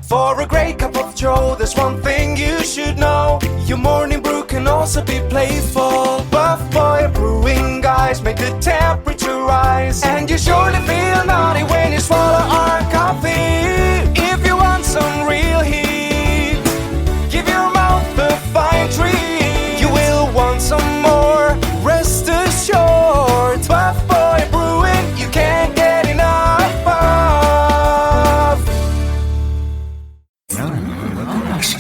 For a great cup of joe, there's one thing you should know. Your morning brew can also be playful. Buff Boy Brewing guys make the temperature rise. And you surely feel naughty when you swallow our coffee. If you want some real heat, give your mouth a fine treat. You will want some more, rest assured. Buff Boy Brewing, you can't get enough of.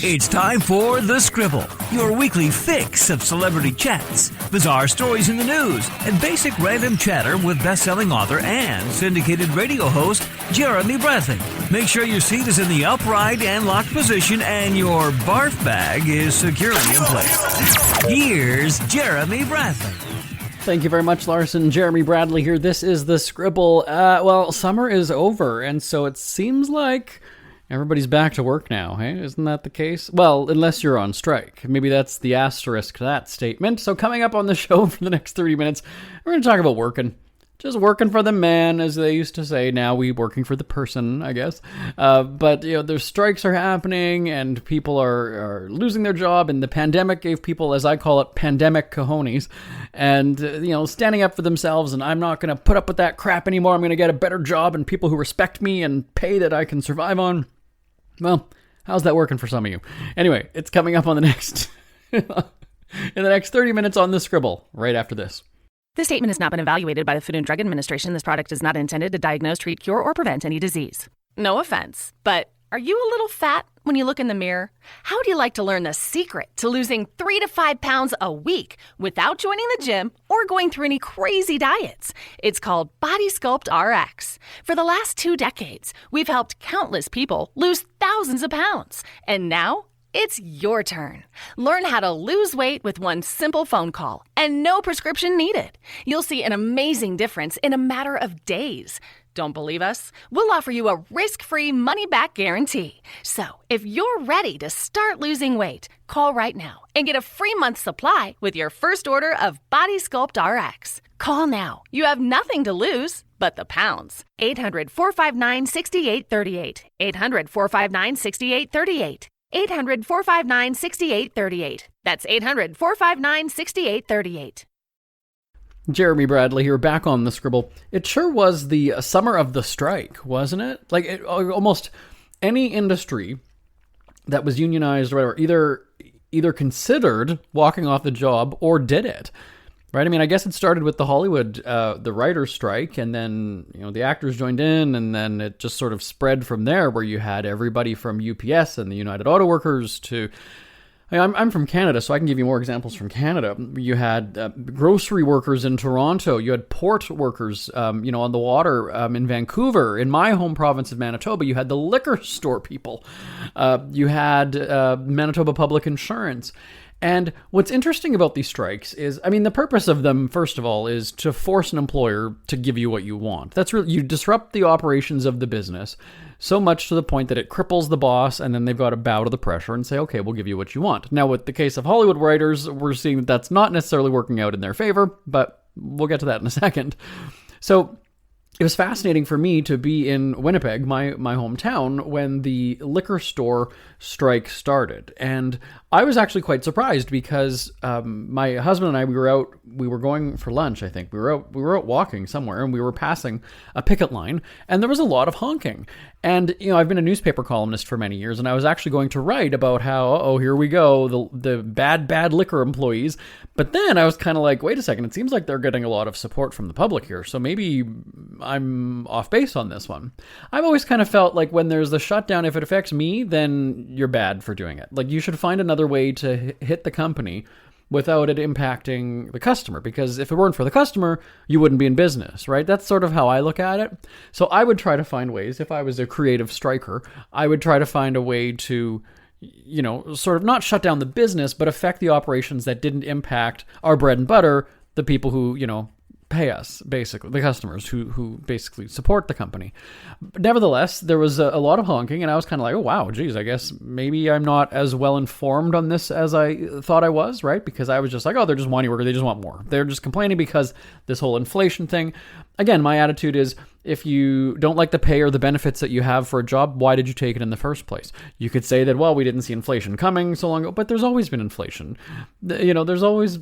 It's time for The Scribble, your weekly fix of celebrity chats, bizarre stories in the news, and basic random chatter with best-selling author and syndicated radio host Jeremy Bradley. Make sure your seat is in the upright and locked position and your barf bag is securely in place. Here's Jeremy Bradley. Thank you very much, Larson. Jeremy Bradley here. This is The Scribble. Well, summer is over, and so it seems like everybody's back to work now, hey? Isn't that the case? Well, unless you're on strike. Maybe that's the asterisk to that statement. So coming up on the show for the next 30 minutes, we're going to talk about working. Just working for the man, as they used to say. Now we working for the person, I guess. But, you know, there's strikes are happening and people are losing their job. And the pandemic gave people, as I call it, pandemic cojones. And, you know, standing up for themselves. And I'm not going to put up with that crap anymore. I'm going to get a better job and people who respect me and pay that I can survive on. Well, how's that working for some of you? Anyway, it's coming up on the next in the next 30 minutes on The Scribble, right after this. This statement has not been evaluated by the Food and Drug Administration. This product is not intended to diagnose, treat, cure, or prevent any disease. No offense, but are you a little fat when you look in the mirror? How would you like to learn the secret to losing 3 to 5 pounds a week without joining the gym or going through any crazy diets? It's called Body Sculpt RX. For the last 2 decades, we've helped countless people lose thousands of pounds. And now, it's your turn. Learn how to lose weight with one simple phone call and no prescription needed. You'll see an amazing difference in a matter of days. Don't believe us? We'll offer you a risk-free money-back guarantee. So, if you're ready to start losing weight, call right now and get a free month supply with your first order of Body Sculpt RX. Call now. You have nothing to lose but the pounds. 800-459-6838. 800-459-6838. 800-459-6838. That's 800-459-6838. Jeremy Bradley here, back on The Scribble. It sure was the summer of the strike, wasn't it? Like, almost any industry that was unionized or whatever, either considered walking off the job or did it. Right? I mean, I guess it started with the Hollywood, the writers' strike, and then, you know, the actors joined in, and then it just sort of spread from there, where you had everybody from UPS and the United Auto Workers to... I'm from Canada, so I can give you more examples from Canada. You had grocery workers in Toronto. You had port workers, on the water in Vancouver. In my home province of Manitoba, you had the liquor store people. You had Manitoba Public Insurance. And what's interesting about these strikes is, I mean, the purpose of them, first of all, is to force an employer to give you what you want. That's really, you disrupt the operations of the business so much to the point that it cripples the boss, and then they've got to bow to the pressure and say, okay, we'll give you what you want. Now, with the case of Hollywood writers, we're seeing that that's not necessarily working out in their favor, but we'll get to that in a second. So it was fascinating for me to be in Winnipeg, my hometown, when the liquor store strike started. And I was actually quite surprised because my husband and I, we were going for lunch, I think. We were out walking somewhere, and we were passing a picket line, and there was a lot of honking. And, you know, I've been a newspaper columnist for many years, and I was actually going to write about how, here we go, the bad liquor employees. But then I was kind of like, wait a second, it seems like they're getting a lot of support from the public here, so maybe I'm off base on this one. I've always kind of felt like when there's the shutdown, if it affects me, then you're bad for doing it. Like, you should find another way to hit the company without it impacting the customer, because if it weren't for the customer, you wouldn't be in business, right? That's sort of how I look at it. So I would try to find ways, if I was a creative striker, I would try to find a way to, you know, sort of not shut down the business, but affect the operations that didn't impact our bread and butter, the people who, you know, pay us, basically, the customers who basically support the company. But nevertheless, there was a lot of honking, and I was kind of like, oh, wow, geez, I guess maybe I'm not as well informed on this as I thought I was, right? Because I was just like, oh, they're just whiny workers, they just want more. They're just complaining because this whole inflation thing. again, my attitude is, if you don't like the pay or the benefits that you have for a job, why did you take it in the first place? You could say that, well, we didn't see inflation coming so long ago, but there's always been inflation. There's always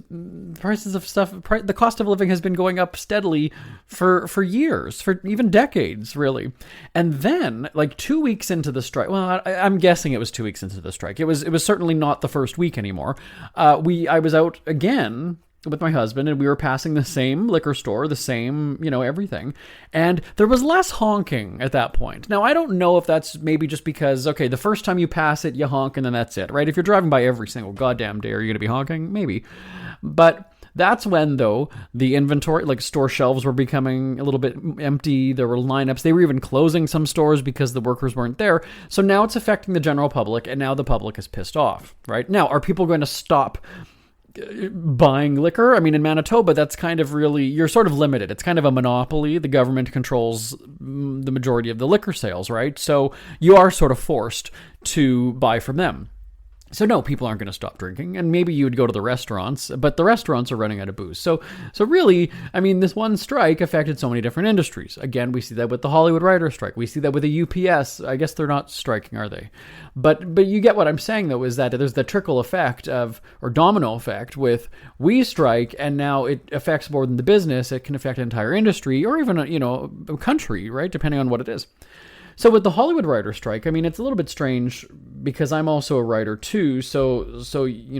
prices of stuff. The cost of living has been going up steadily for years, for even decades, really. And then, like 2 weeks into the strike, well, I'm guessing it was 2 weeks into the strike. It was certainly not the first week anymore. I was out again with my husband, and we were passing the same liquor store, the same, everything. And there was less honking at that point. Now, I don't know if that's maybe just because, okay, the first time you pass it, you honk, and then that's it, right? If you're driving by every single goddamn day, are you going to be honking? Maybe. But that's when, though, the inventory, like store shelves were becoming a little bit empty. There were lineups. They were even closing some stores because the workers weren't there. So now it's affecting the general public, and now the public is pissed off, right? Now, are people going to stop buying liquor? I mean, in Manitoba, that's kind of really, you're sort of limited. It's kind of a monopoly. The government controls the majority of the liquor sales, right? So you are sort of forced to buy from them. So no, people aren't going to stop drinking, and maybe you would go to the restaurants, but the restaurants are running out of booze. So really, I mean, this one strike affected so many different industries. Again, we see that with the Hollywood writer strike. We see that with the UPS. I guess they're not striking, are they? But you get what I'm saying, though, is that there's the trickle effect or domino effect with we strike, and now it affects more than the business. It can affect an entire industry or even, a country, right? Depending on what it is. So with the Hollywood writer strike, I mean, it's a little bit strange because I'm also a writer too. So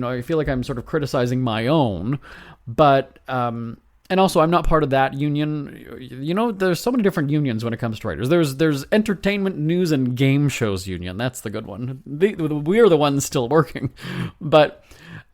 I feel like I'm sort of criticizing my own, but and also I'm not part of that union. There's so many different unions when it comes to writers. There's entertainment, news, and game shows union. That's the good one. We're the ones still working, but.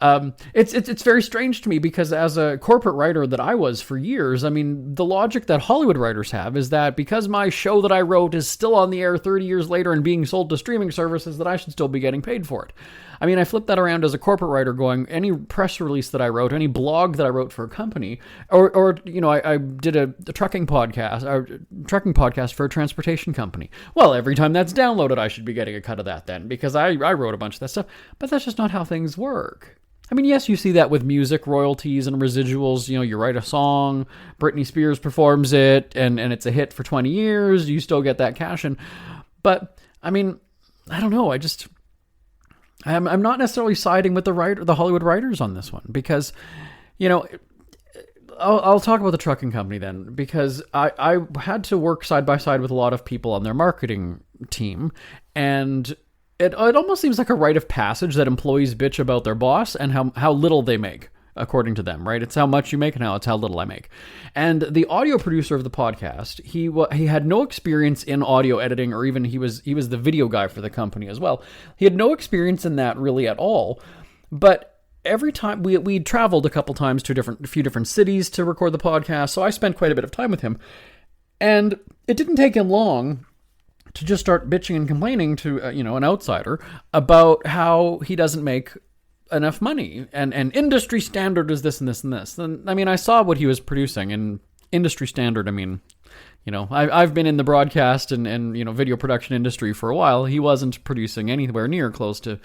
It's very strange to me because as a corporate writer that I was for years, I mean, the logic that Hollywood writers have is that because my show that I wrote is still on the air 30 years later and being sold to streaming services, that I should still be getting paid for it. I mean, I flip that around as a corporate writer going, any press release that I wrote, any blog that I wrote for a company, or I did a trucking podcast for a transportation company. Well, every time that's downloaded, I should be getting a cut of that then because I wrote a bunch of that stuff. But that's just not how things work. I mean, yes, you see that with music royalties and residuals. You write a song, Britney Spears performs it, and it's a hit for 20 years. You still get that cash in. But, I mean, I don't know. I'm not necessarily siding with the Hollywood writers on this one because, I'll talk about the trucking company then because I had to work side by side with a lot of people on their marketing team, and it almost seems like a rite of passage that employees bitch about their boss and how little they make, according to them, right? It's how much you make and it's how little I make. And the audio producer of the podcast, he had no experience in audio editing, or even he was the video guy for the company as well. He had no experience in that really at all. But every time we traveled a couple times to a few different cities to record the podcast, so I spent quite a bit of time with him. And it didn't take him long to just start bitching and complaining to an outsider about how he doesn't make enough money, and industry standard is this and this and this. And I mean, I saw what he was producing, and industry standard, I mean, I've been in the broadcast and video production industry for a while. He wasn't producing anywhere near close to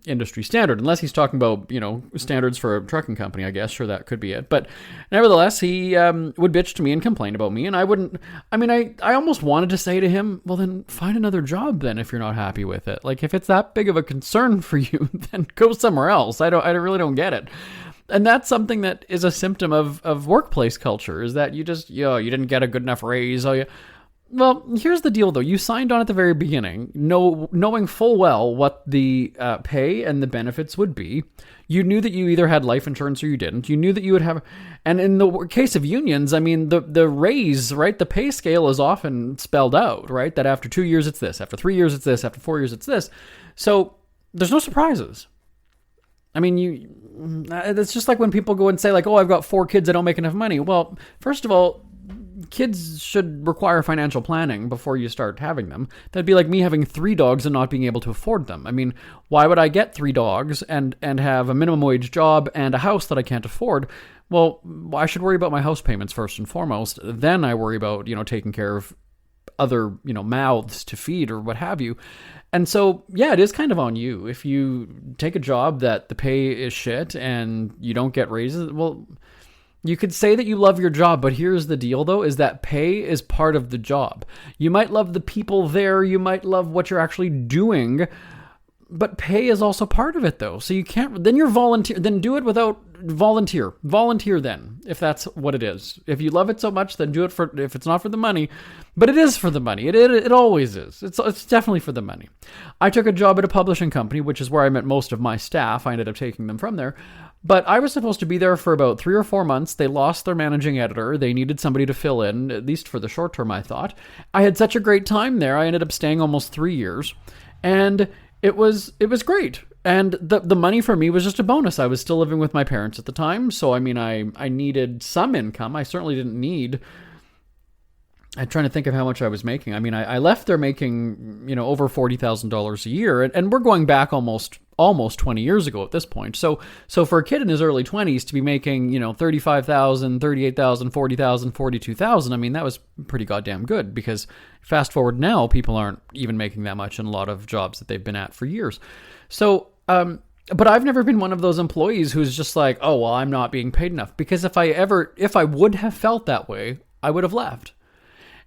industry standard, unless he's talking about, standards for a trucking company, I guess. Sure, that could be it. But nevertheless, he would bitch to me and complain about me, and I almost wanted to say to him, well, then find another job then if you're not happy with it. Like, if it's that big of a concern for you, then go somewhere else. I really don't get it. And that's something that is a symptom of workplace culture, is that you just, you didn't get a good enough raise. Well, here's the deal, though. You signed on at the very beginning, knowing full well what the pay and the benefits would be. You knew that you either had life insurance or you didn't. You knew that you would have... And in the case of unions, I mean, the raise, right? The pay scale is often spelled out, right? That after 2 years, it's this. After 3 years, it's this. After 4 years, it's this. So there's no surprises. I mean, it's just like when people go and say, like, oh, I've got 4 kids, I don't make enough money. Well, first of all, kids should require financial planning before you start having them. That'd be like me having 3 dogs and not being able to afford them. I mean, why would I get 3 dogs and have a minimum wage job and a house that I can't afford? Well, I should worry about my house payments first and foremost. Then I worry about, taking care of other, mouths to feed or what have you. And so, yeah, it is kind of on you. If you take a job that the pay is shit and you don't get raises, well, You could say that you love your job, but here's the deal, though, is that pay is part of the job. You might love the people there, you might love what you're actually doing, but pay is also part of it, though. So you can't, then you're volunteer, then do it without volunteer. Volunteer then, if that's what it is. If you love it so much, then do it for, if it's not for the money, but it is for the money. It always is. It's definitely for the money. I took a job at a publishing company, which is where I met most of my staff. I ended up taking them from there. But I was supposed to be there for about 3 or 4 months. They lost their managing editor. They needed somebody to fill in, at least for the short term, I thought. I had such a great time there. I ended up staying almost 3 years. And it was great. And the money for me was just a bonus. I was still living with my parents at the time. So, I mean, I needed some income. I certainly didn't need... I'm trying to think of how much I was making. I mean, I left there making, over $40,000 a year. And we're going back almost 20 years ago at this point. So for a kid in his early 20s to be making, $35,000, $38,000, $40,000, $42,000, I mean, that was pretty goddamn good, because fast forward now, people aren't even making that much in a lot of jobs that they've been at for years. So, but I've never been one of those employees who's just like, oh, well, I'm not being paid enough. Because if I would have felt that way, I would have left.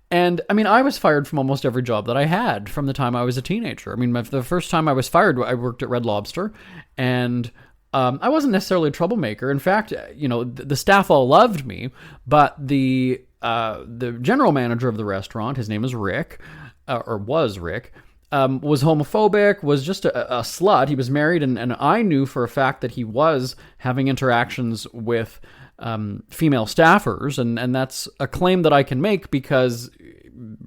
And I mean, I was fired from almost every job that I had from the time I was a teenager. I mean, the first time I was fired, I worked at Red Lobster, and I wasn't necessarily a troublemaker. In fact, the staff all loved me, but the general manager of the restaurant, his name is Rick, or was Rick, was homophobic, was just a slut. He was married, and I knew for a fact that he was having interactions with female staffers, and that's a claim that I can make because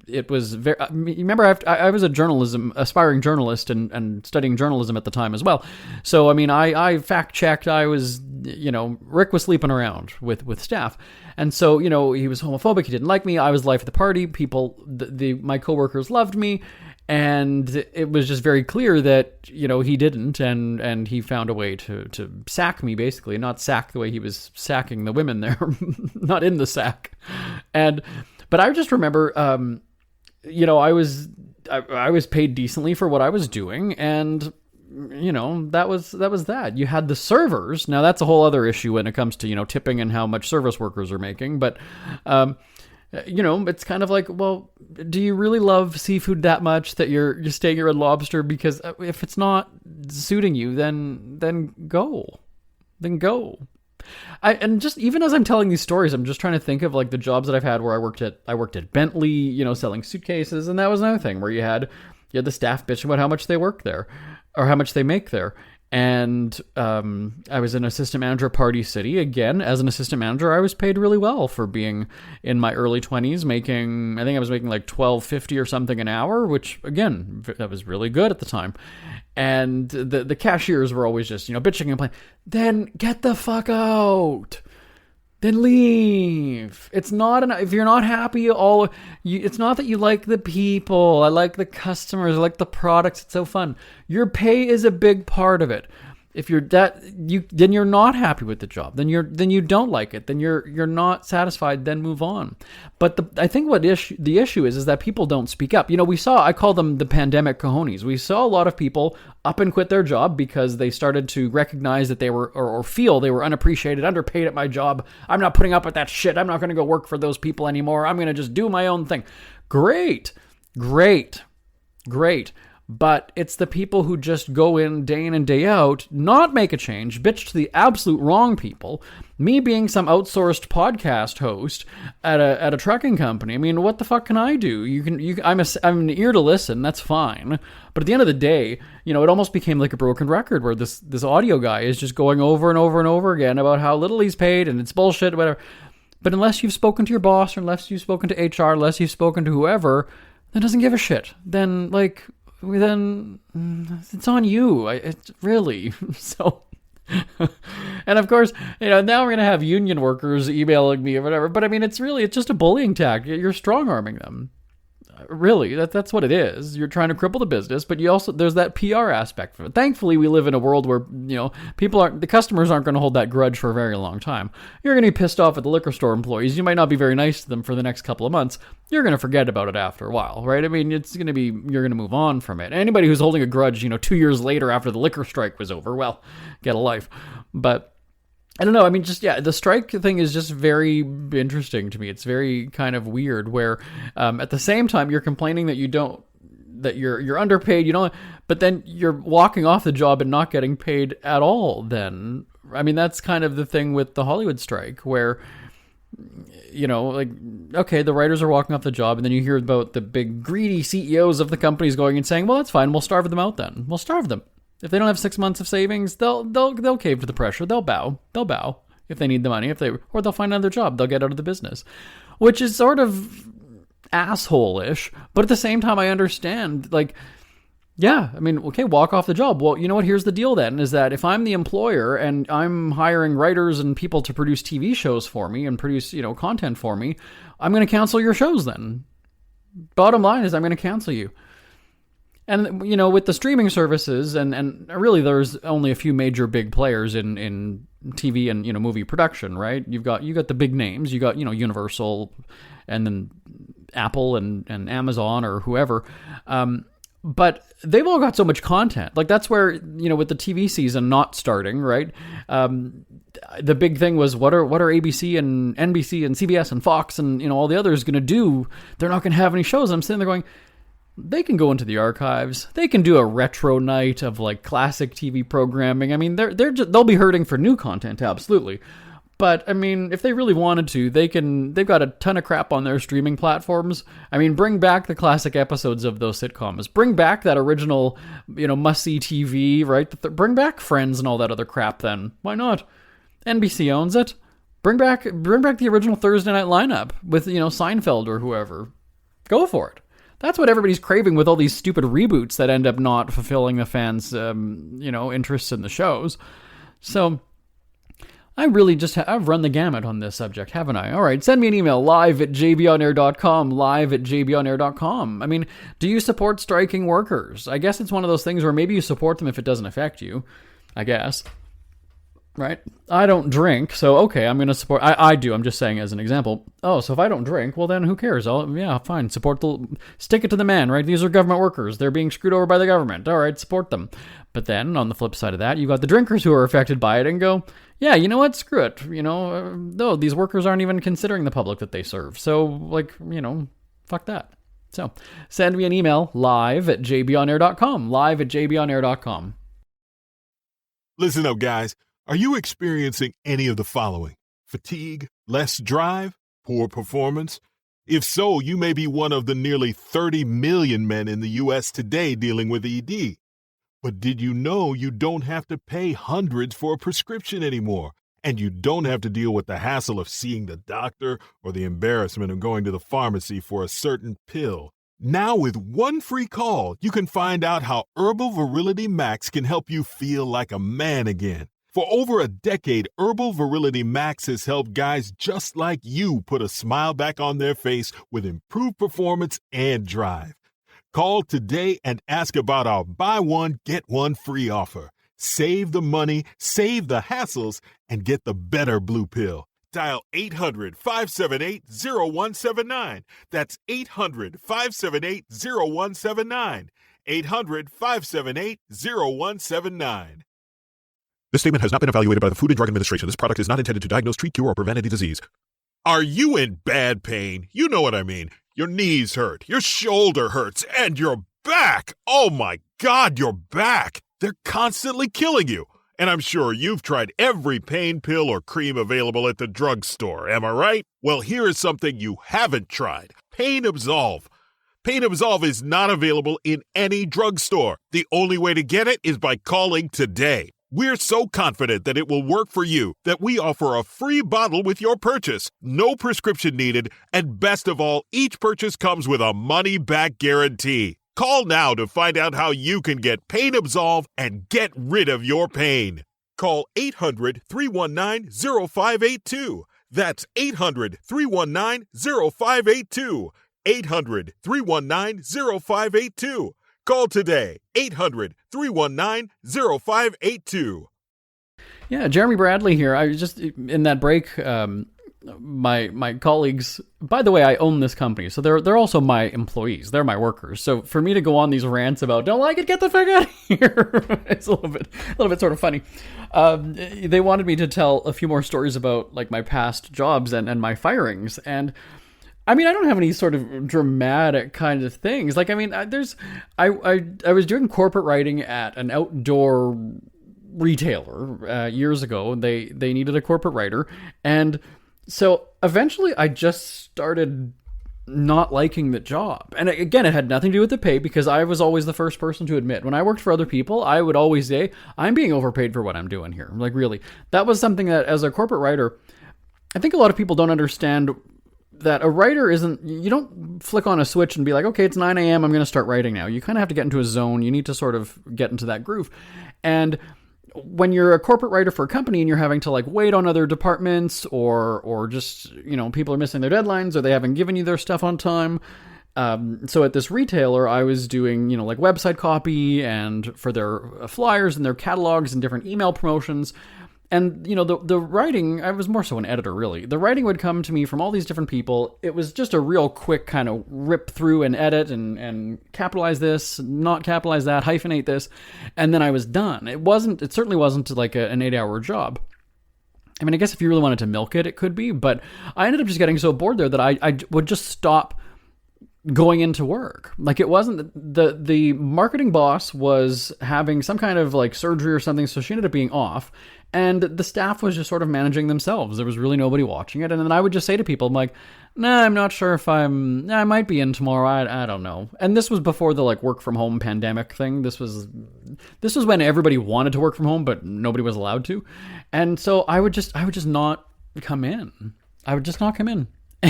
it was very... Remember, I was a aspiring journalist and studying journalism at the time as well. So, I mean, I fact-checked. I was, Rick was sleeping around with staff. And so, he was homophobic. He didn't like me. I was life of the party. People, my coworkers loved me. And it was just very clear that, he didn't, and he found a way to sack me, basically. Not sack the way he was sacking the women there, not in the sack. But I just remember, I was paid decently for what I was doing, and that was that. You had the servers. Now that's a whole other issue when it comes to tipping and how much service workers are making, but. It's kind of like, well, do you really love seafood that much that you're staying at Red Lobster? Because if it's not suiting you, then go. And just even as I'm telling these stories, I'm just trying to think of like the jobs that I've had where I worked at Bentley, selling suitcases, and that was another thing where you had the staff bitching about how much they work there or how much they make there. And I was an assistant manager at Party City. Again, as an assistant manager, I was paid really well for being in my early 20s, I think I was making like $12.50 or something an hour, which, again, that was really good at the time. And the cashiers were always just, bitching and complaining. Then get the fuck out. Then leave. It's not if you're not happy it's not that you like the people. I like the customers. I like the products. It's so fun. Your pay is a big part of it. If you're then you're not happy with the job. Then you don't like it. Then you're not satisfied. Then move on. But I think the issue is that people don't speak up. I call them the pandemic cojones. We saw a lot of people up and quit their job because they started to recognize that they were or feel they were unappreciated, underpaid at my job. I'm not putting up with that shit. I'm not going to go work for those people anymore. I'm going to just do my own thing. Great. But it's the people who just go in and day out, not make a change, bitch to the absolute wrong people. Me being some outsourced podcast host at a trucking company. I mean, what the fuck can I do? I'm an ear to listen. That's fine. But at the end of the day, it almost became like a broken record where this audio guy is just going over and over and over again about how little he's paid and it's bullshit, whatever. But unless you've spoken to your boss, or unless you've spoken to HR, unless you've spoken to whoever that doesn't give a shit, then it's on you. It's really so. And of course, now we're going to have union workers emailing me or whatever. But I mean, it's just a bullying tactic. You're strong arming them. Really, that's what it is. You're trying to cripple the business, but there's that PR aspect of it. Thankfully, we live in a world where, the customers aren't going to hold that grudge for a very long time. You're going to be pissed off at the liquor store employees. You might not be very nice to them for the next couple of months. You're going to forget about it after a while, right? I mean, you're going to move on from it. Anybody who's holding a grudge, 2 years later after the liquor strike was over, well, get a life. But I don't know. I mean, just, yeah, the strike thing is just very interesting to me. It's very kind of weird where at the same time you're complaining that you're underpaid, but then you're walking off the job and not getting paid at all then. I mean, that's kind of the thing with the Hollywood strike where, like, okay, the writers are walking off the job, and then you hear about the big greedy CEOs of the companies going and saying, well, that's fine, we'll starve them out then. We'll starve them. If they don't have 6 months of savings, they'll cave to the pressure. They'll bow if they need the money. Or they'll find another job. They'll get out of the business, which is sort of asshole-ish. But at the same time, I understand. Like, yeah, I mean, okay, walk off the job. Well, you know what? Here's the deal then: is that if I'm the employer and I'm hiring writers and people to produce TV shows for me and produce content for me, I'm going to cancel your shows. Then, bottom line is, I'm going to cancel you. And, with the streaming services, and really there's only a few major big players in TV and, movie production, right? You got the big names. You got, Universal and then Apple and Amazon or whoever. But they've all got so much content. Like, that's where, with the TV season not starting, right? The big thing was, what are ABC and NBC and CBS and Fox and, all the others going to do? They're not going to have any shows. I'm sitting there going, they can go into the archives. They can do a retro night of like classic TV programming. I mean, they'll be hurting for new content, absolutely. But I mean, if they really wanted to, they've got a ton of crap on their streaming platforms. I mean, bring back the classic episodes of those sitcoms. Bring back that original, must-see TV, right? Bring back Friends and all that other crap then. Why not? NBC owns it. Bring back the original Thursday night lineup with, Seinfeld or whoever. Go for it. That's what everybody's craving with all these stupid reboots that end up not fulfilling the fans' interests in the shows. So I really I've run the gamut on this subject, haven't I? All right, send me an email, live@jbonair.com, live@jbonair.com. I mean, do you support striking workers? I guess it's one of those things where maybe you support them if it doesn't affect you, I guess. Right? I don't drink, so okay, I'm going to support... I do, I'm just saying as an example. Oh, so if I don't drink, well then who cares? Yeah, fine, stick it to the man, right? These are government workers. They're being screwed over by the government. All right, support them. But then, on the flip side of that, you got the drinkers who are affected by it and go, yeah, you know what? Screw it. No, these workers aren't even considering the public that they serve. So, fuck that. So, send me an email, live@jbonair.com, live@jbonair.com. Listen up, guys. Are you experiencing any of the following? Fatigue, less drive, poor performance? If so, you may be one of the nearly 30 million men in the U.S. today dealing with ED. But did you know you don't have to pay hundreds for a prescription anymore? And you don't have to deal with the hassle of seeing the doctor or the embarrassment of going to the pharmacy for a certain pill. Now with one free call, you can find out how Herbal Virility Max can help you feel like a man again. For over a decade, Herbal Virility Max has helped guys just like you put a smile back on their face with improved performance and drive. Call today and ask about our buy one, get one free offer. Save the money, save the hassles, and get the better blue pill. Dial 800-578-0179. That's 800-578-0179. 800-578-0179. This statement has not been evaluated by the Food and Drug Administration. This product is not intended to diagnose, treat, cure, or prevent any disease. Are you in bad pain? You know what I mean. Your knees hurt, your shoulder hurts, and your back. Oh my God, your back. They're constantly killing you. And I'm sure you've tried every pain pill or cream available at the drugstore. Am I right? Well, here is something you haven't tried. Pain Absolve. Pain Absolve is not available in any drugstore. The only way to get it is by calling today. We're so confident that it will work for you that we offer a free bottle with your purchase, no prescription needed, and best of all, each purchase comes with a money-back guarantee. Call now to find out how you can get Pain Absolve and get rid of your pain. Call 800-319-0582. That's 800-319-0582. 800-319-0582. Call today, 800-319-0582. Yeah, Jeremy Bradley here. I was just in that break. my colleagues, by the way, I own this company, so they're also my employees. They're my workers. So for me to go on these rants about don't like it, get the fuck out of here, it's a little bit sort of funny. They wanted me to tell a few more stories about like my past jobs and my firings. And I mean, I don't have any sort of dramatic kind of things. Like, I mean, I was doing corporate writing at an outdoor retailer years ago. They needed a corporate writer, and so eventually I just started not liking the job. And again, it had nothing to do with the pay, because I was always the first person to admit when I worked for other people, I would always say, I'm being overpaid for what I'm doing here. Like, really, that was something that as a corporate writer, I think a lot of people don't understand that a writer you don't flick on a switch and be like, okay, it's 9 a.m. I'm going to start writing now. You kind of have to get into a zone. You need to sort of get into that groove. And when you're a corporate writer for a company and you're having to like wait on other departments or just, people are missing their deadlines or they haven't given you their stuff on time. So at this retailer, I was doing, like website copy and for their flyers and their catalogs and different email promotions. And, the writing, I was more so an editor, really. The writing would come to me from all these different people. It was just a real quick kind of rip through and edit and capitalize this, not capitalize that, hyphenate this, and then I was done. It certainly wasn't like an 8-hour job. I mean, I guess if you really wanted to milk it, it could be, but I ended up just getting so bored there that I would just stop going into work. Like, it wasn't the marketing boss was having some kind of like surgery or something, so she ended up being off, and the staff was just sort of managing themselves. There was really nobody watching it. And then I would just say to people, I'm like, nah, I'm not sure if I might be in tomorrow. I don't know. And this was before the like work from home pandemic thing. This was when everybody wanted to work from home, but nobody was allowed to. And so I would just not come in. I would just not come in.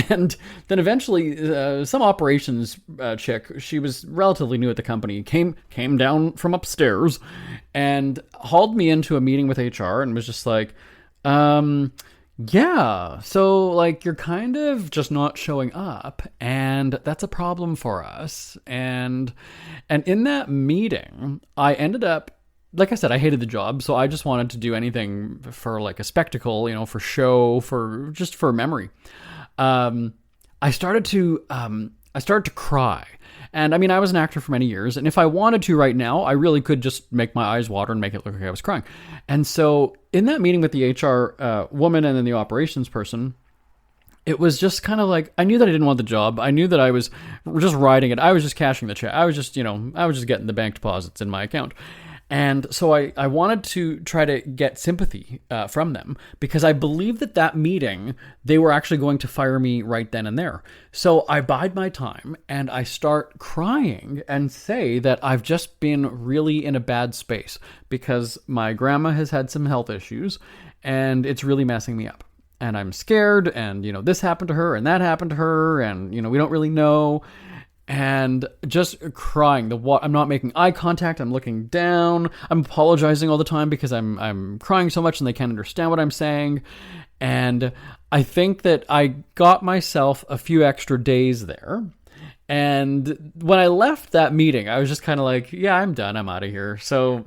And then eventually, some operations chick, she was relatively new at the company, came down from upstairs and hauled me into a meeting with HR and was just like, yeah, so like you're kind of just not showing up, and that's a problem for us. And in that meeting, I ended up, like I said, I hated the job, so I just wanted to do anything for like a spectacle, for show, for memory. I started to cry. And I mean, I was an actor for many years, and if I wanted to right now, I really could just make my eyes water and make it look like I was crying. And so in that meeting with the HR woman and then the operations person, it was just kind of like, I knew that I didn't want the job. I knew that I was just riding it. I was just cashing the check. I was just getting the bank deposits in my account. And so I wanted to try to get sympathy from them, because I believed that meeting, they were actually going to fire me right then and there. So I bide my time and I start crying and say that I've just been really in a bad space because my grandma has had some health issues and it's really messing me up. And I'm scared, and, this happened to her and that happened to her, and, we don't really know. And just crying. I'm not making eye contact. I'm looking down. I'm apologizing all the time because I'm crying so much and they can't understand what I'm saying. And I think that I got myself a few extra days there. And when I left that meeting, I was just kind of like, yeah, I'm done. I'm out of here. So,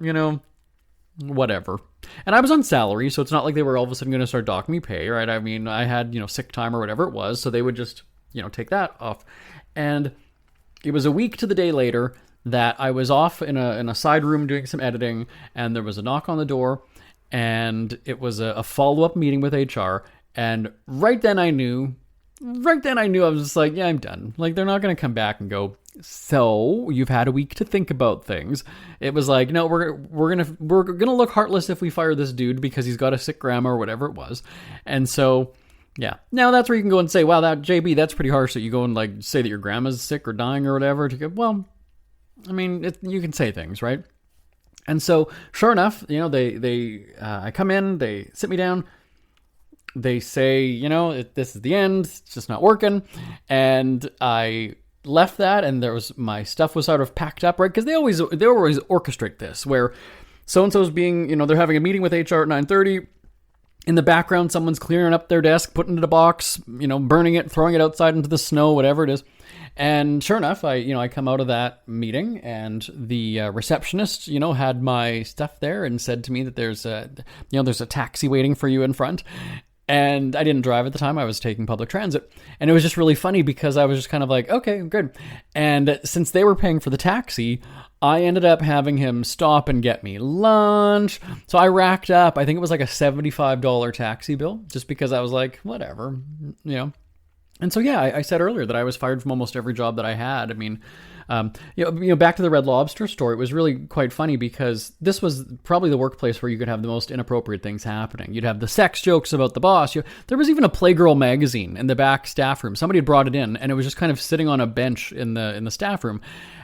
whatever. And I was on salary, so it's not like they were all of a sudden going to start docking me pay, right? I mean, I had, sick time or whatever it was, so they would just, take that off. And it was a week to the day later that I was off in a side room doing some editing, and there was a knock on the door, and it was a follow-up meeting with HR. And right then I knew I was just like, yeah, I'm done. Like, they're not going to come back and go, so you've had a week to think about things. It was like, no, we're gonna look heartless if we fire this dude because he's got a sick grandma or whatever it was. And so, yeah. Now that's where you can go and say, wow, that JB, that's pretty harsh that you go and like say that your grandma's sick or dying or whatever. To go, well, I mean, you can say things, right? And so, sure enough, I come in, they sit me down, they say, this is the end, it's just not working, and I left that, and my stuff was sort of packed up, right? Because they always orchestrate this, where so and so's being, they're having a meeting with HR at 9:30. In the background, someone's clearing up their desk, putting it in a box, burning it, throwing it outside into the snow, whatever it is. And sure enough, I come out of that meeting, and the receptionist, had my stuff there and said to me that there's a taxi waiting for you in front. And I didn't drive at the time. I was taking public transit. And it was just really funny because I was just kind of like, okay, good. And since they were paying for the taxi, I ended up having him stop and get me lunch. So I racked up, I think it was like a $75 taxi bill, just because I was like, whatever, you know. And so, yeah, I said earlier that I was fired from almost every job that I had. I mean, back to the Red Lobster story, it was really quite funny because this was probably the workplace where you could have the most inappropriate things happening. You'd have the sex jokes about the boss. There was even a Playgirl magazine in the back staff room. Somebody had brought it in, and it was just kind of sitting on a bench in the staff room.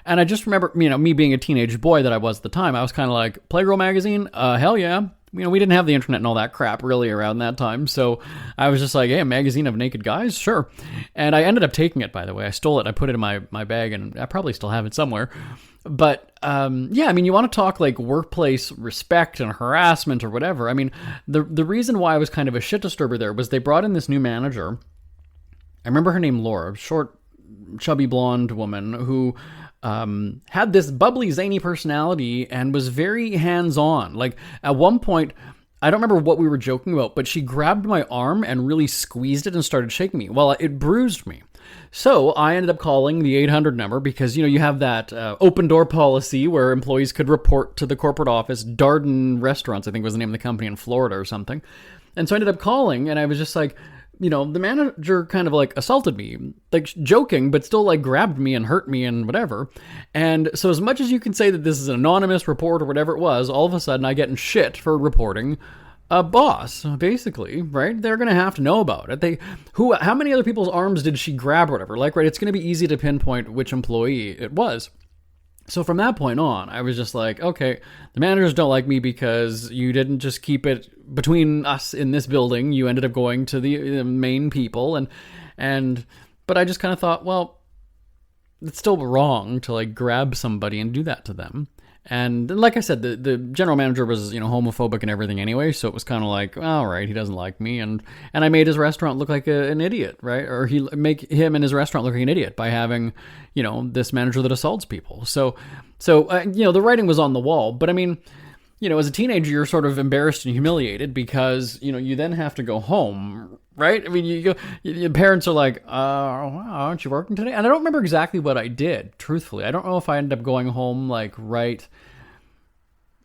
And I just remember, me being a teenage boy that I was at the time, I was kind of like, Playgirl magazine? Hell yeah. We didn't have the internet and all that crap really around that time. So I was just like, hey, a magazine of naked guys? Sure. And I ended up taking it, by the way. I stole it. I put it in my bag, and I probably still have it somewhere. But, you want to talk like workplace respect and harassment or whatever. I mean, the reason why I was kind of a shit disturber there was they brought in this new manager. I remember her name, Laura, short, chubby blonde woman who had this bubbly, zany personality and was very hands-on. Like, at one point, I don't remember what we were joking about, but she grabbed my arm and really squeezed it and started shaking me. Well, it bruised me. So I ended up calling the 800 number because, you have that open door policy where employees could report to the corporate office. Darden Restaurants, I think was the name of the company in Florida or something. And so I ended up calling, and I was just like, the manager kind of like assaulted me, like joking, but still like grabbed me and hurt me and whatever. And so as much as you can say that this is an anonymous report or whatever it was, all of a sudden I get in shit for reporting a boss, basically, right? They're going to have to know about it. How many other people's arms did she grab or whatever? Like, right, it's going to be easy to pinpoint which employee it was. So from that point on, I was just like, okay, the managers don't like me because you didn't just keep it between us in this building. You ended up going to the main people, but I just kind of thought, well, it's still wrong to like grab somebody and do that to them. And like I said, the general manager was, homophobic and everything anyway, so it was kind of like, all right, he doesn't like me, and I made his restaurant look like an idiot, right? Or make him and his restaurant look like an idiot by having, this manager that assaults people. So the writing was on the wall, but I mean, as a teenager, you're sort of embarrassed and humiliated because, you then have to go home, right? I mean, your parents are like, aren't you working today? And I don't remember exactly what I did, truthfully. I don't know if I ended up going home, like, right.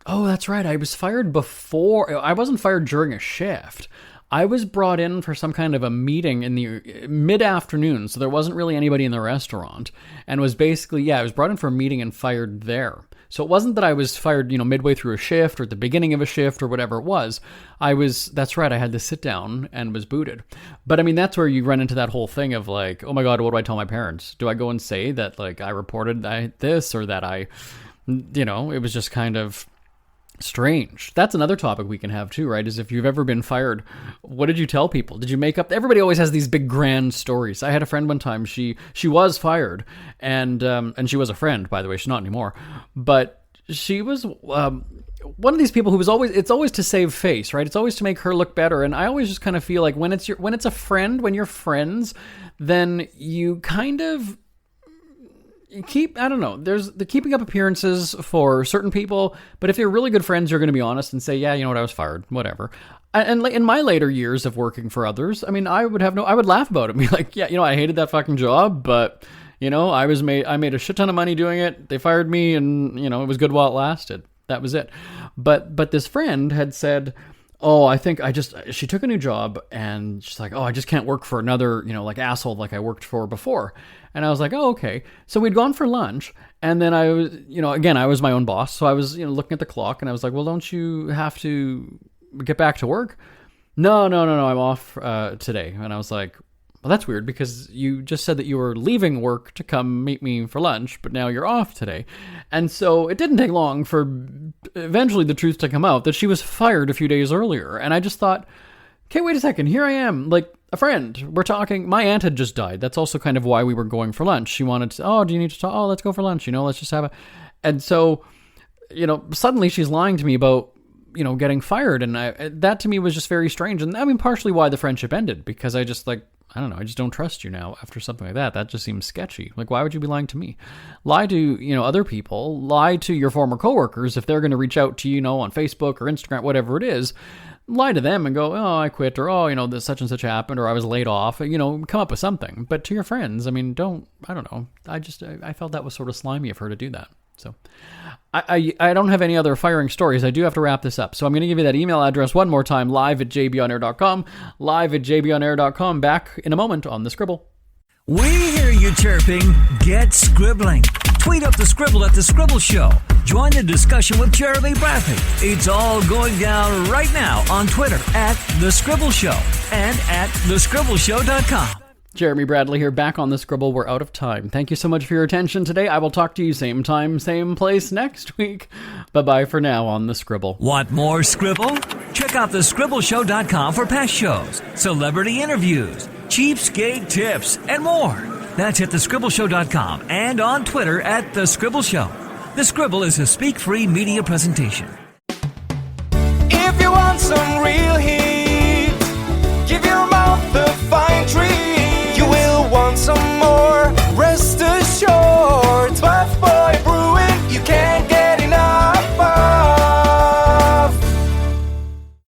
Oh, that's right. I was fired before. I wasn't fired during a shift. I was brought in for some kind of a meeting in the mid-afternoon, so there wasn't really anybody in the restaurant. And was basically, I was brought in for a meeting and fired there. So it wasn't that I was fired, midway through a shift or at the beginning of a shift or whatever it was. That's right, I had to sit down and was booted. But I mean, that's where you run into that whole thing of like, oh my God, what do I tell my parents? Do I go and say that like I reported this or that it was just kind of strange. That's another topic we can have too, right? Is if you've ever been fired, what did you tell people? Did you make up? Everybody always has these big grand stories. I had a friend one time, she was fired, and she was a friend, by the way, she's not anymore, but she was one of these people who was it's always to save face, right? It's always to make her look better. And I always just kind of feel like when it's a friend, when you're friends, then you kind of there's the keeping up appearances for certain people, but if you're really good friends, you're going to be honest and say, yeah, you know what, I was fired, whatever. And in my later years of working for others, I mean, I would laugh about it, be like, yeah, I hated that fucking job, but I made a shit ton of money doing it. They fired me, and it was good while it lasted. That was it. But this friend had said, oh, she took a new job, and she's like, oh, I just can't work for another, like asshole like I worked for before. And I was like, oh, okay. So we'd gone for lunch, and then I was, again, I was my own boss. So I was, looking at the clock, and I was like, well, don't you have to get back to work? No, I'm off today. And I was like, well, that's weird because you just said that you were leaving work to come meet me for lunch, but now you're off today. And so it didn't take long for eventually the truth to come out that she was fired a few days earlier. And I just thought, okay, wait a second. Here I am, like a friend. We're talking. My aunt had just died. That's also kind of why we were going for lunch. She wanted to, do you need to talk? Oh, let's go for lunch. Let's just have a... And so, suddenly she's lying to me about, getting fired. And that to me was just very strange. And I mean, partially why the friendship ended, because I just like, I don't know, I just don't trust you now after something like that. That just seems sketchy. Like, why would you be lying to me? Lie to, other people. Lie to your former coworkers if they're going to reach out to you, on Facebook or Instagram, whatever it is. Lie to them and go, oh, I quit, or, this such and such happened, or I was laid off, come up with something. But to your friends, I don't know. I felt that was sort of slimy of her to do that. So I don't have any other firing stories. I do have to wrap this up. So I'm going to give you that email address one more time, live@jbonair.com, live@jbonair.com. Back in a moment on The Scribble. We hear you chirping. Get scribbling. Tweet up The Scribble at The Scribble Show. Join the discussion with Jeremy Bradley. It's all going down right now on Twitter @The Scribble Show and @thescribbleshow.com. Jeremy Bradley here, back on The Scribble. We're out of time. Thank you so much for your attention today. I will talk to you same time, same place next week. Bye-bye for now on The Scribble. Want more Scribble? Check out thescribbleshow.com for past shows, celebrity interviews, cheapskate tips, and more. That's at thescribbleshow.com and on Twitter @thescribbleshow. The Scribble is a speak-free media presentation. If you want some